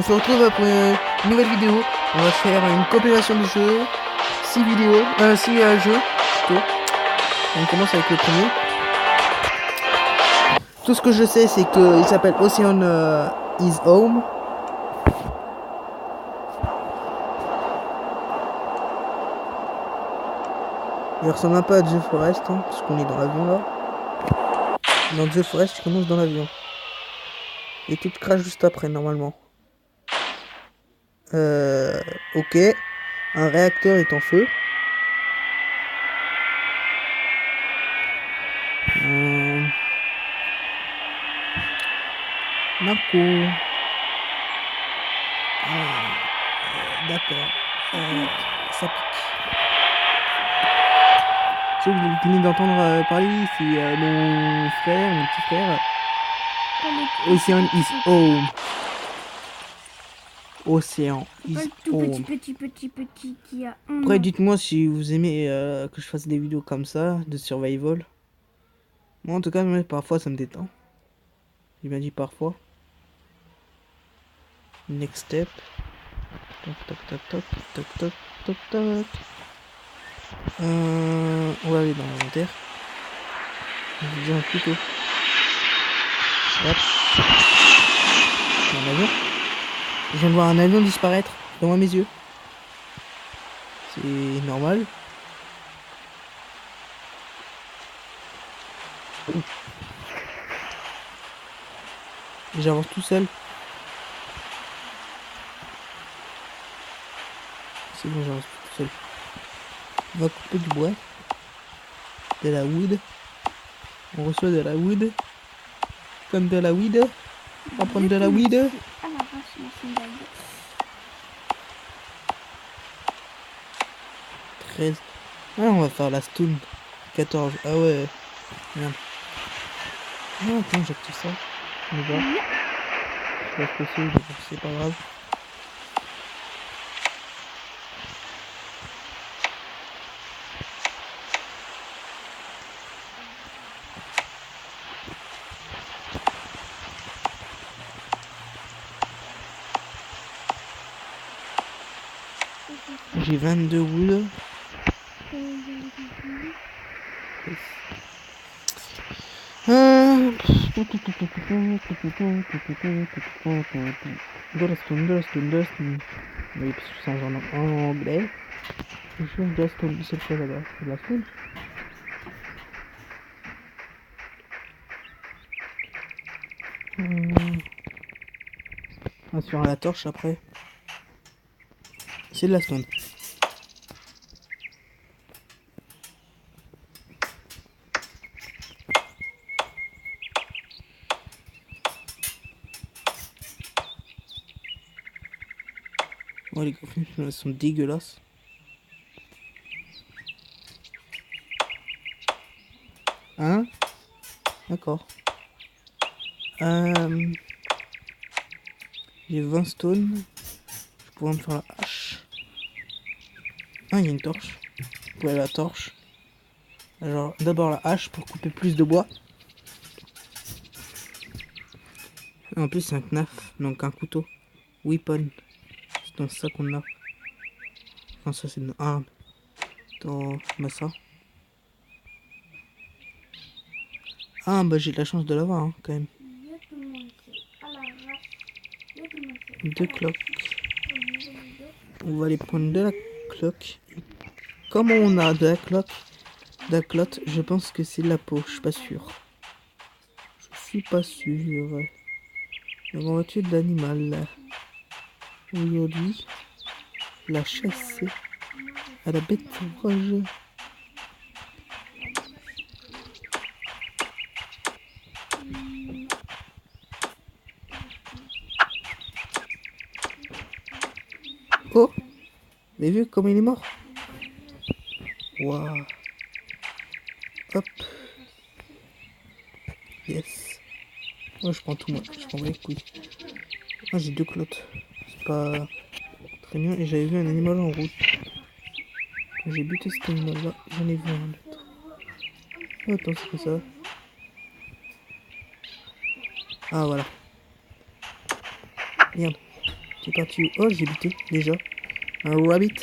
on se retrouve pour une nouvelle vidéo. On va faire une compilation de jeux, 6 vidéos, 6 jeux plutôt. On commence avec le premier. Tout ce que je sais, c'est qu'il s'appelle Ocean is Home. Il ressemble un peu à The Forest, hein, parce qu'on est dans l'avion là. Dans The Forest, tu commences dans l'avion. Et tu te craches juste après, normalement. Ok. Un réacteur est en feu. D'accord. D'accord. Ça pique. Ce que vous venez d'entendre parler, c'est mon frère, mon petit frère. Ocean is home. Océan is home. Petit qui a un Après, an. dites-moi si vous aimez que je fasse des vidéos comme ça, de survival. Moi, en tout cas, mais parfois, ça me détend. Il m'a dit parfois. Next step. Toc, toc, toc, toc, toc, toc, toc, toc. On va aller dans l'inventaire. Je dis un couteau. Hop. Un avion. Je viens de voir un avion disparaître devant mes yeux. C'est normal. Et j'avance tout seul. C'est bon, j'avance tout seul. On va couper du bois. De la wood. On reçoit de la wood. Comme de la weed. On va prendre de la weed. Ah la vache, ma sandaille. 13. Ah, on va faire la stone. 14. Ah ouais. Merde. Ah, attends, j'active ça. On va. Je sais pas ce que c'est pas grave. J'ai 22 wood. Dustin. Oui, parce que c'est un genre en anglais. Je cherche Dustin, c'est le quoi là-bas? C'est de la stone? Ah, sur la torche après. C'est de la stone. Ouais, les coffins elles sont dégueulasses. Hein? D'accord. J'ai 20 stones. Je pourrais me faire la hache. Ah, il y a une torche. Ouais, la torche. Alors, d'abord la hache pour couper plus de bois. Et en plus, c'est un knaf, donc un couteau. Weapon. C'est dans ça qu'on a. Enfin, ça, c'est une arme. Dans ça. Ah, bah, j'ai de la chance de l'avoir, hein, quand même. Deux cloques. On va aller prendre de la cloque. Comme on a de la clotte, je pense que c'est de la peau, je suis pas sûr. Je suis pas sûr. Donc on va tuer de l'animal. Aujourd'hui, la chasser à la bête sauvage. Oh, vous avez vu comment il est mort? Waouh. Hop. Yes. Moi je prends tout, moi. Je prends les couilles. Moi j'ai deux clottes. C'est pas très bien. Et j'avais vu un animal en route. Quand j'ai buté cet animal là, j'en ai vu un autre. Oh, attends, c'est quoi ça? Ah voilà. Merde. C'est parti où? Oh, j'ai buté déjà. Un rabbit.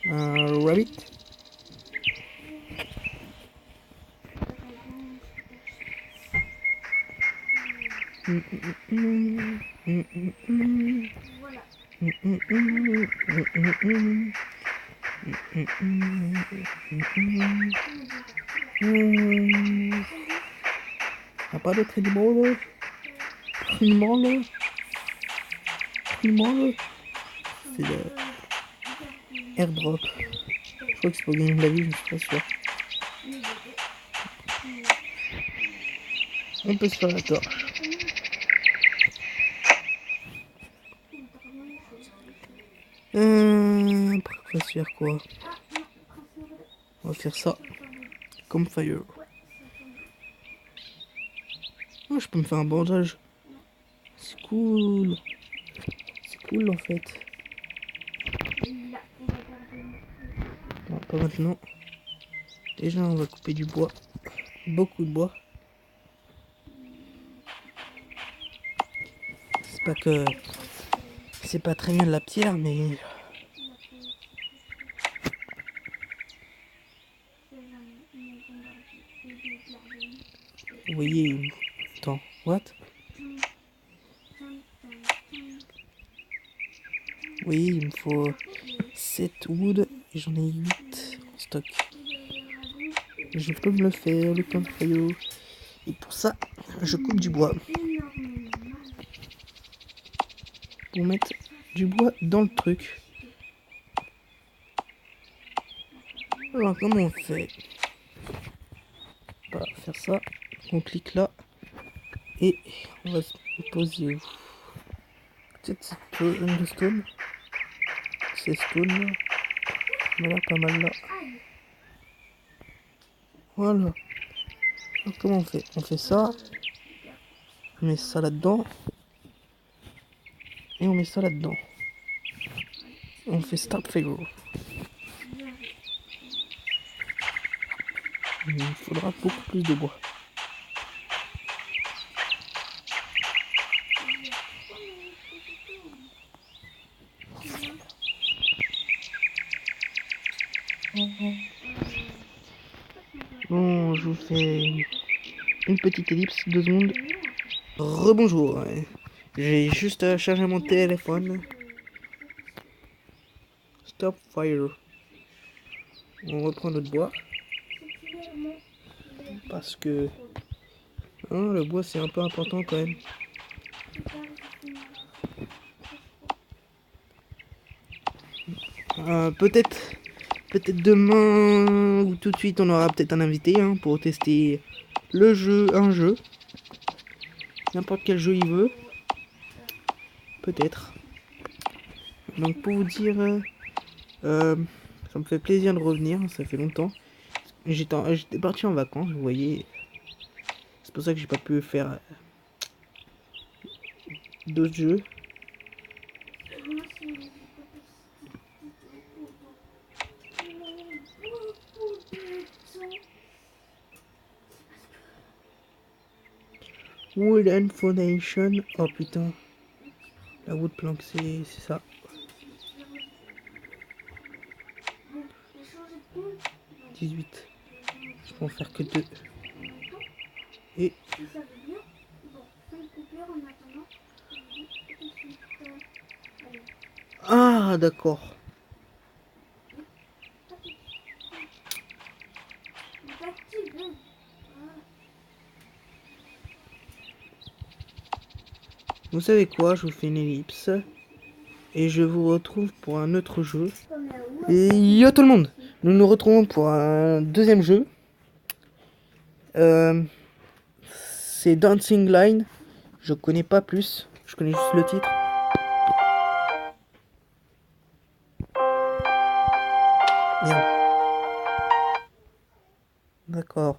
Un rabbit. Y'a pas d'autre animal? Animal? Animal? C'est le airdrop. Je crois que c'est pour gagner de la vie, je suis pas sûr. On peut se faire la torche. Après, on va faire quoi? On va faire ça. Comme fire. Oh, je peux me faire un bandage. C'est cool. C'est cool en fait. Bon, pas maintenant. Déjà, on va couper du bois. Beaucoup de bois. C'est pas que... C'est pas très bien de la pierre, mais... Vous voyez... Attends, what? Vous voyez, il me faut 7 wood et j'en ai 8 en stock. Je peux me le faire, le campfire. Et pour ça, je coupe du bois. Pour mettre du bois dans le truc. Alors, comment on fait? On va faire ça. On clique là. Et on va se poser où? Peut-être c'est stone. C'est stone là. Voilà, pas mal là. Voilà. Alors, comment on fait? On fait ça. On met ça là-dedans. Et on met ça là-dedans. On fait start figure. Il nous faudra beaucoup plus de bois. Bon, je vous fais une petite ellipse, 2 secondes. Rebonjour. J'ai juste chargé mon téléphone. Stop fire. On reprend notre bois. Parce que hein, le bois c'est un peu important quand même. Peut-être demain ou tout de suite on aura peut-être un invité hein, pour tester le jeu, un jeu. N'importe quel jeu il veut. Peut-être. Donc pour vous dire, ça me fait plaisir de revenir, ça fait longtemps. J'étais parti en vacances, vous voyez. C'est pour ça que j'ai pas pu faire d'autres jeux. Wood and Foundation. Oh putain. La wood plank, c'est ça. 18. Je peux en faire que 2. Et... Ah, d'accord. Vous savez quoi, je vous fais une ellipse. Et je vous retrouve pour un autre jeu. Et yo tout le monde, nous nous retrouvons pour un deuxième jeu. C'est Dancing Line. Je connais pas plus, je connais juste le titre. Merde. D'accord.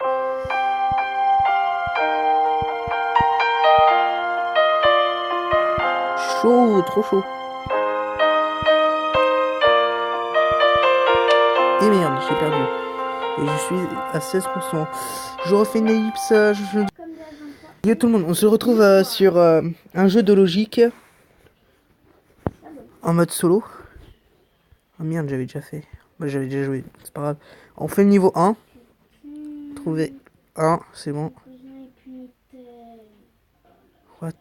Chaud, trop chaud. Et merde, j'ai perdu. Et je suis à 16%. Je refais une ellipse. Yo tout le monde, on se retrouve sur un jeu de logique en mode solo. Ah merde, j'avais déjà fait. Bah, j'avais déjà joué, c'est pas grave. On fait le niveau 1. Trouver 1, c'est bon. What?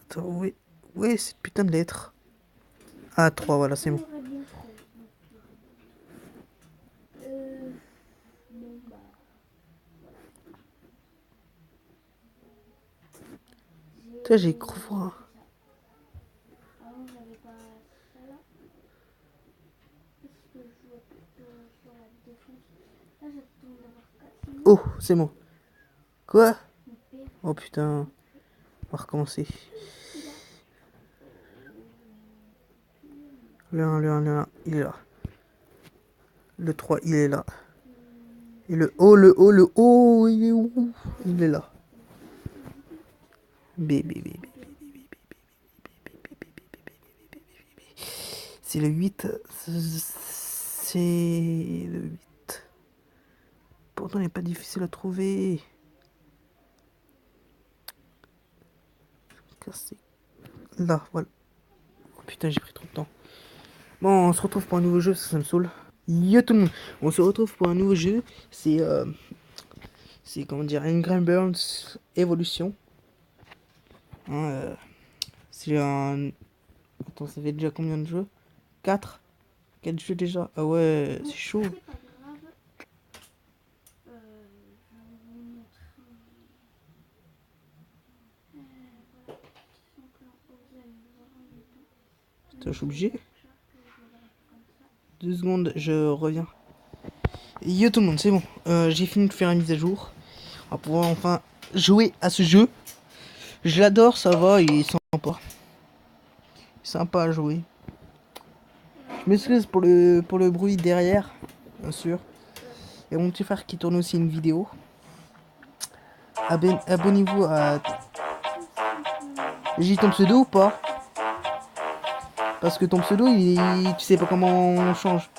Attends, oui. Oui, cette putain de lettre. Ah, 3, voilà, c'est bon. Putain, j'ai cru voir. Oh, c'est bon. Quoi? Oh putain. On va recommencer. Le 1, le 1, le 1, il est là. Le 3, il est là. Et le O, le O, le O, il est où? Il est là. B, B, B, B. C'est le 8. C'est le 8. Pourtant, il n'est pas difficile à trouver. Là, voilà. Oh, putain, j'ai pris trop de temps. Bon, on se retrouve pour un nouveau jeu, ça me saoule. Yo tout le monde, on se retrouve pour un nouveau jeu. C'est comment dire, Angry Birds Evolution. Hein, c'est un... Attends, ça fait déjà combien de jeux? 4. 4 jeux déjà. Ah ouais, c'est chaud. Attends, je suis obligé. 2 secondes, je reviens. Yo tout le monde, c'est bon. J'ai fini de faire une mise à jour. On va pouvoir enfin jouer à ce jeu. Je l'adore, ça va, il est sympa. Sympa à jouer. Je m'excuse pour le bruit derrière, bien sûr. Et mon petit frère qui tourne aussi une vidéo. Abonnez-vous à... J'ai ton pseudo ou pas? Parce que ton pseudo, tu sais pas comment on change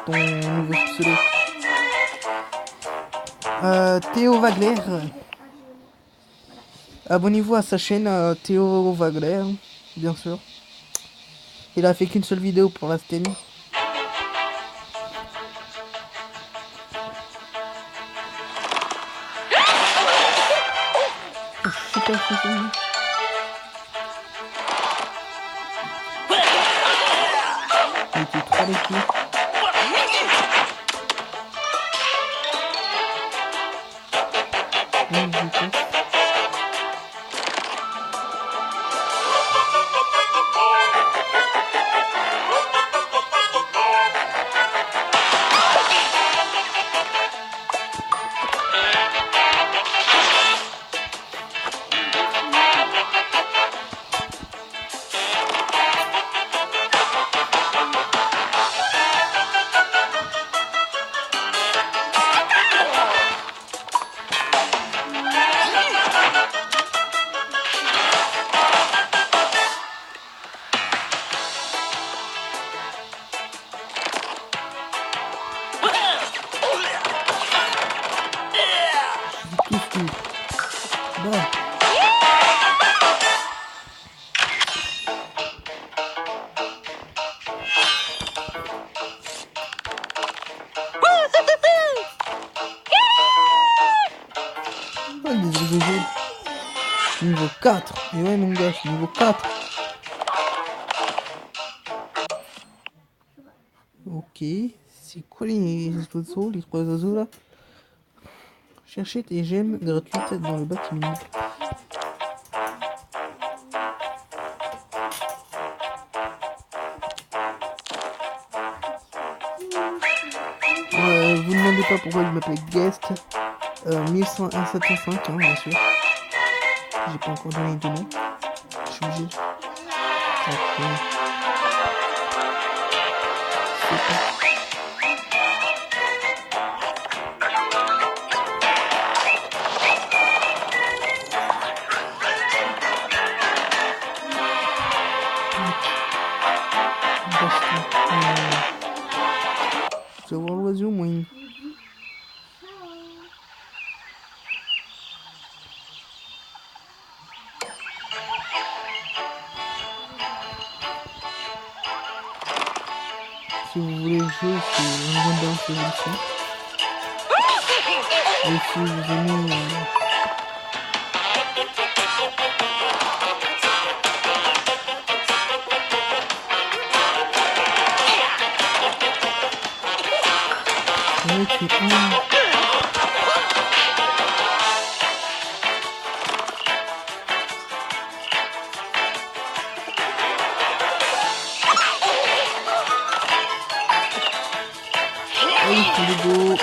ton nouveau pseudo. Théo Wagler. Abonnez-vous à sa chaîne Théo Wagler, bien sûr. Il a fait qu'une seule vidéo pour la STEM. Super fou. Il était trop l'équipe. Niveau 4. Et ouais mon gars, niveau 4. Ok. C'est quoi les oiseaux, les 3 oiseaux là? Cherchez tes gemmes gratuites dans le bâtiment. Vous ne demandez pas pourquoi je m'appelle Guest. 1105, hein, bien sûr. J'ai pas encore donné de nom. Je suis obligé. Ok. Je vais voir l'oiseau, moi. Si vous voulez le jeu, c'est un Burns Evolution. Et si vous aimez... beau.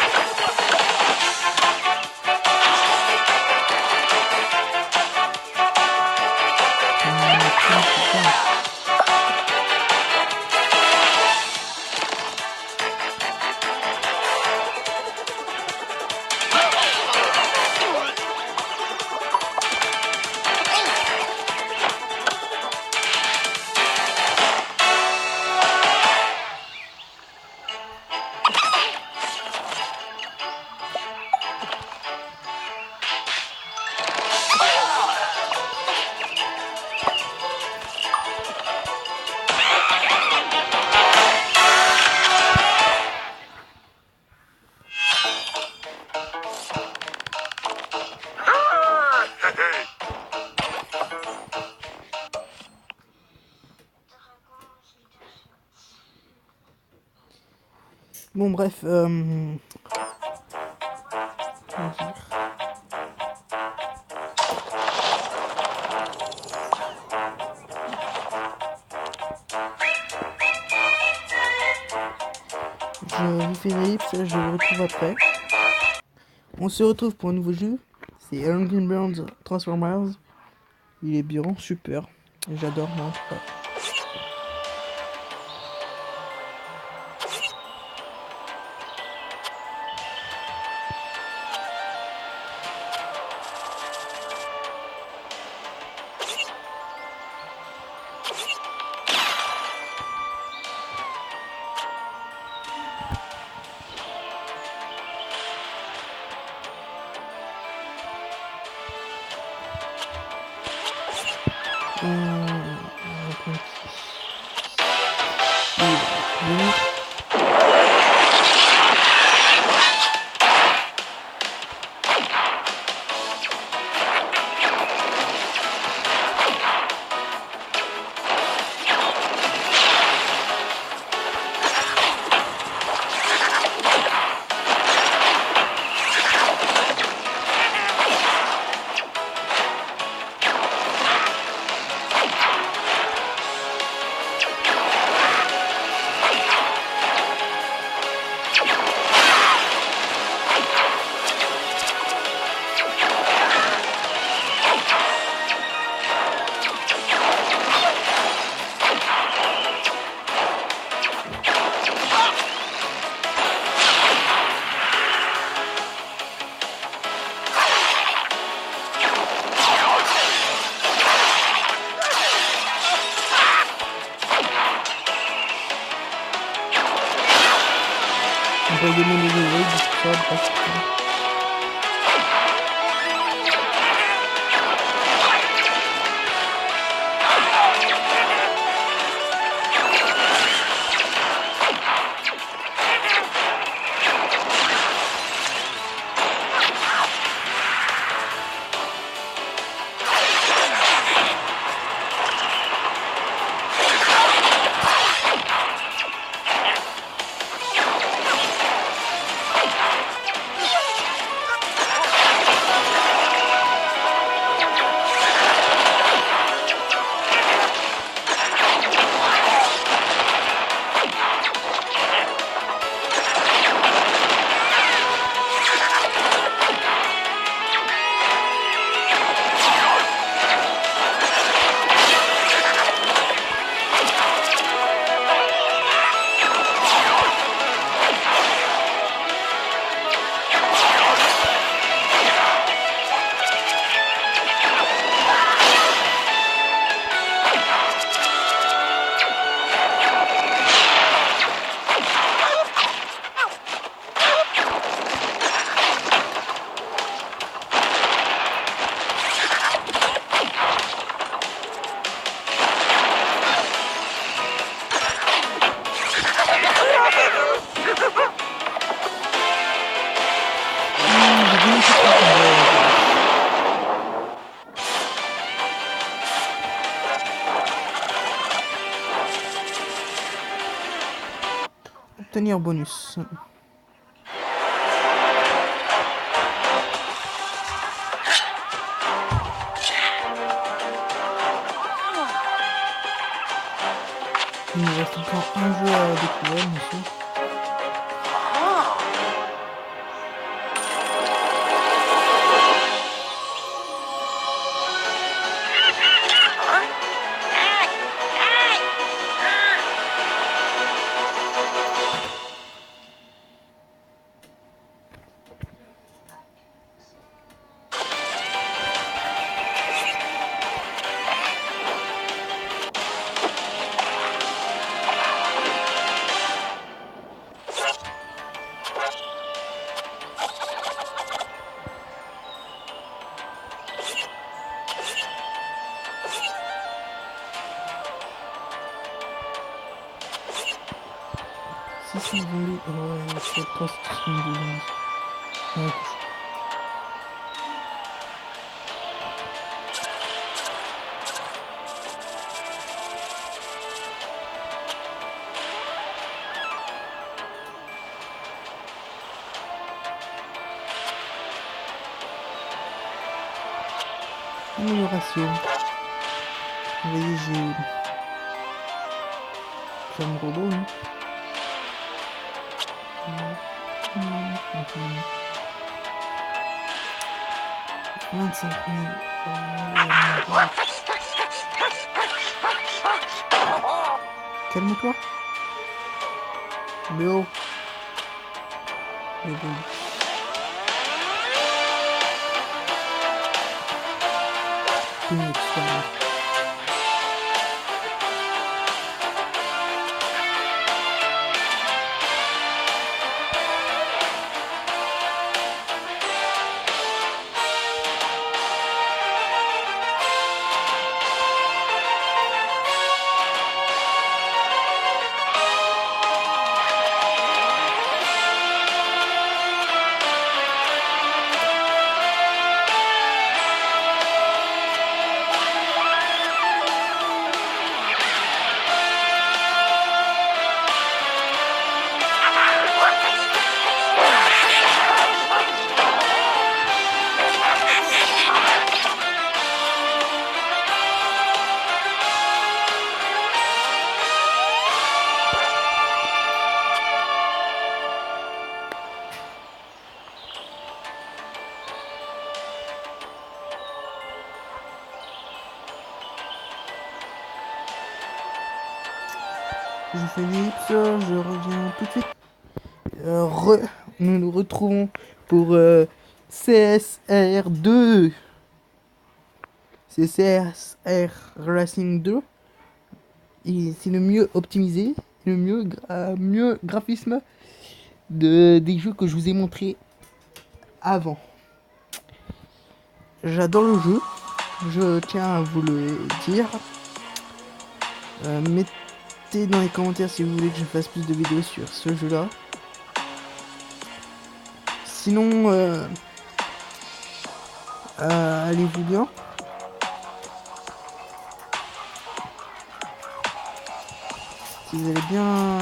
Bon bref, je vous fais une ellipse, je vous retrouve après. On se retrouve pour un nouveau jeu, c'est Angry Birds Transformers. Il est bien super, j'adore moi en tout cas. Envoyez-moi des oreilles, Discord, parce que... Tenir bonus. Il nous reste encore un jeu à découvrir, monsieur. Si zombies, je pense que ce sont des zombies. Ouais. Amélioration. Vous voyez, j'ai un robot, hein. 25 000. Calme-toi. Mais oh. Mais bon. Une expérience. Je fais l'ellipse, je reviens tout de suite. Nous nous retrouvons pour CSR2. C'est CSR Racing 2. C'est le mieux optimisé, le mieux graphisme des jeux que je vous ai montré avant. J'adore le jeu, je tiens à vous le dire. Mettez dans les commentaires si vous voulez que je fasse plus de vidéos sur ce jeu là. Sinon allez-vous bien. Si vous allez bien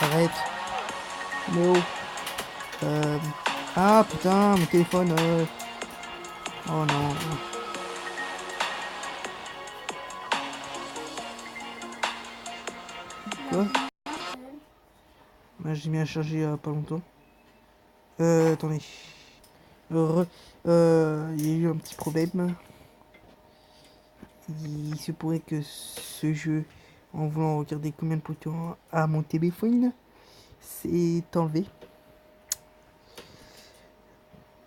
arrête. Mais oh. Ah putain, mon téléphone. Oh non. Quoi? Bah, j'ai mis à charger il y a pas longtemps. Attendez. Il y a eu un petit problème. Il se pourrait que ce jeu, en voulant regarder combien de temps à mon téléphone, s'est enlevé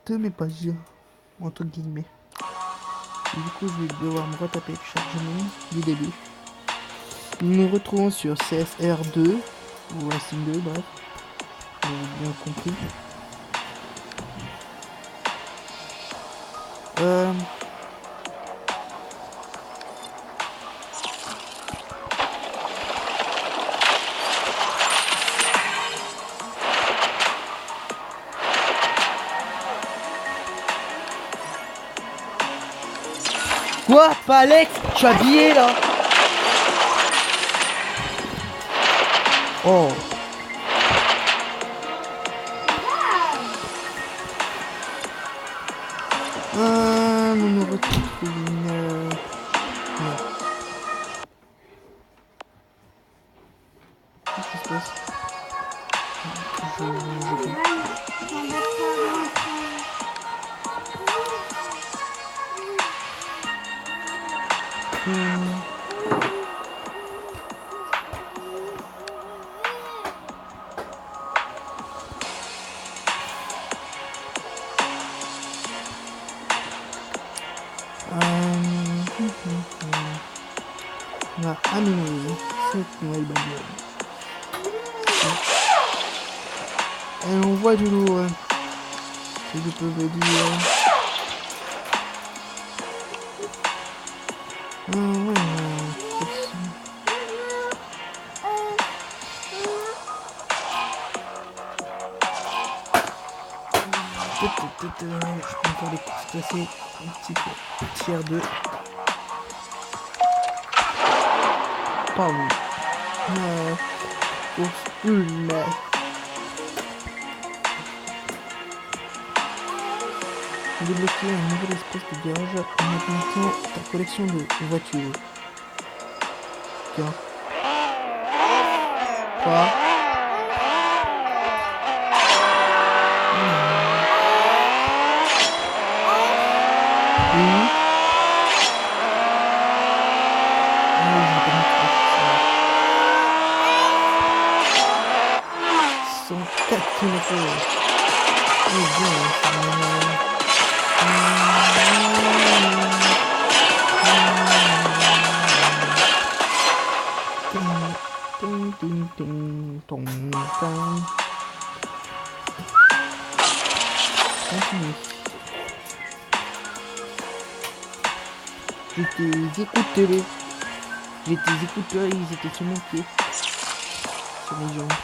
de mes pages, entre guillemets. Et du coup, je vais devoir me retaper le chargement du début. Nous nous retrouvons sur CSR2 ou Racing 2, bref, vous avez bien compris. Quoi? Pas Alex? Je suis habillé là. Oh. Ah, mon numéro de non. Qu'est-ce qui se passe? On va améliorer cette nouvelle bagnole. Elle envoie du lourd, si je peux le dire. Ah ouais, je peux faire des courses classées un petit peu. Tiers 2. Pardon. Course 1. Débloquer un nouvel espace de garage en augmentant ta collection de voitures. Tiens. Quoi? Oui. Son 4 km. Oh bien, j'ai tes écouteurs. J'ai tes écouteurs, ils étaient sur mon pied. Sur mes jambes.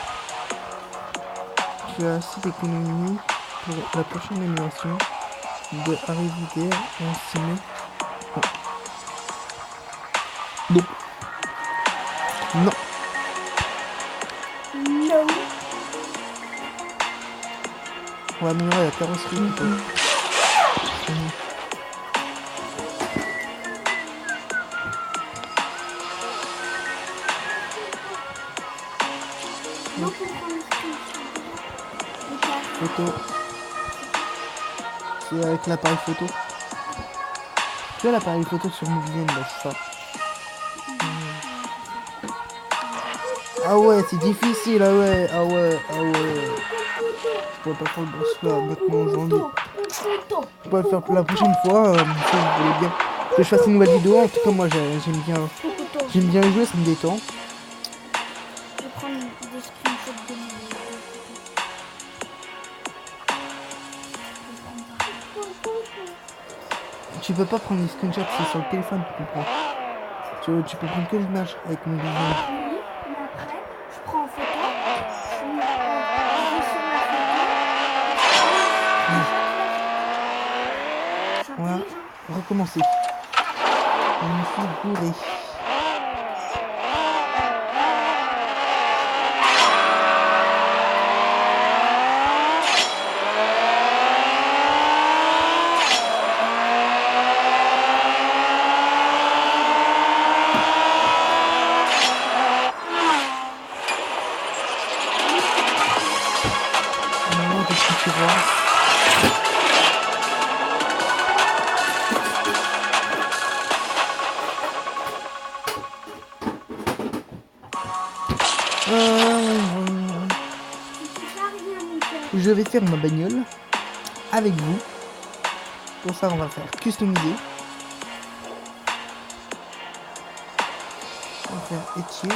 Tu as assez d'économies pour la prochaine animation de arriver en ciné. Oh. Non. Non. Non. On va améliorer la carrosserie. Non, pour prendre le Photo. C'est avec l'appareil photo. Tu as l'appareil photo sur Movizen, là, c'est ça. Ah ouais, c'est difficile, ah ouais. Je pourrais pas faire le boss là maintenant aujourd'hui. Je pourrais le faire pour la prochaine fois, si vous voulez bien que je fasse une nouvelle vidéo. En tout cas, moi j'aime bien y jouer, ça me détend. Je vais prendre des screenshots de mes Tu peux pas prendre des screenshots, c'est sur le téléphone que tu prends. Tu peux prendre que l'image avec mon visage. Oui, mais après, je prends en photo, je vais sur la photo. Voilà, recommencer. Je me suis bourré. Maintenant, qu'est-ce que tu vois? Je vais faire ma bagnole avec vous. Pour ça, on va faire customiser. On va faire étier.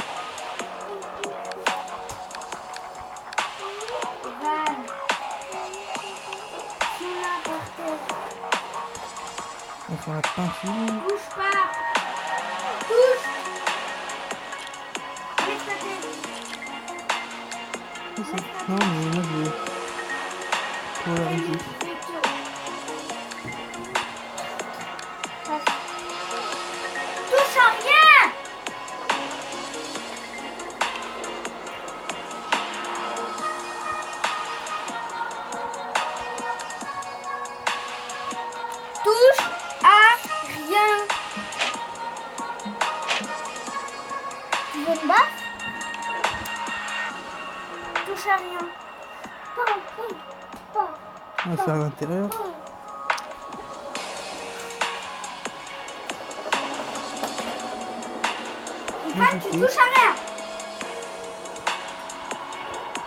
On va faire la peinture. Bouge pas. Bouge. Laisse ta tête. Non, mais moi je vais polariser. Touche à rien. à rien. On va faire à l'intérieur. Ivan, tu touches à rien.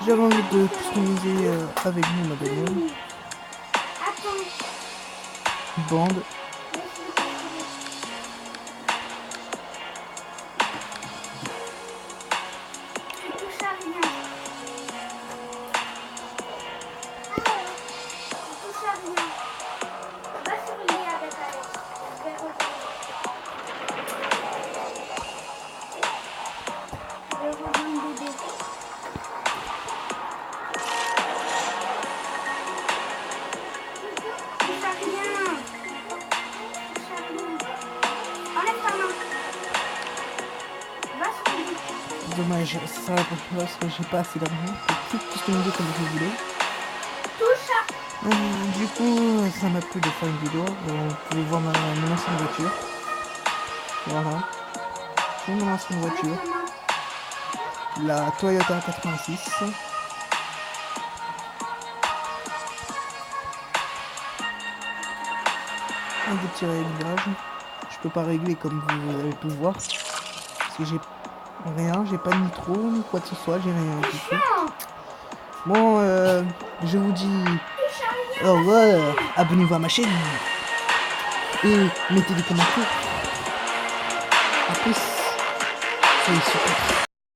J'avais envie de customiser avec nous, madame. Attends. Bande. Tu touches à rien. Tu touches à rien. Va sur le lit avec Alex. Je vais revenir. Je vais rejoindre bébé. Touche à rien. Touche à rien. Enlève ta main. Va sur le lit. Dommage, ça sera la prochaine fois parce que j'ai pas assez d'argent pour tout customiser comme je voulais. Touche à... Du coup, ça m'a plu de faire une vidéo. Vous pouvez voir mon ancienne voiture. Voilà. C'est mon ancienne voiture. La Toyota 86. Un des petits réglages. Je peux pas régler comme vous avez pu voir. Parce que j'ai rien, j'ai pas de nitro ni quoi que ce soit, j'ai rien du tout. Bon, je vous dis au revoir, abonnez-vous à ma chaîne et mettez des commentaires. A plus, soyez super.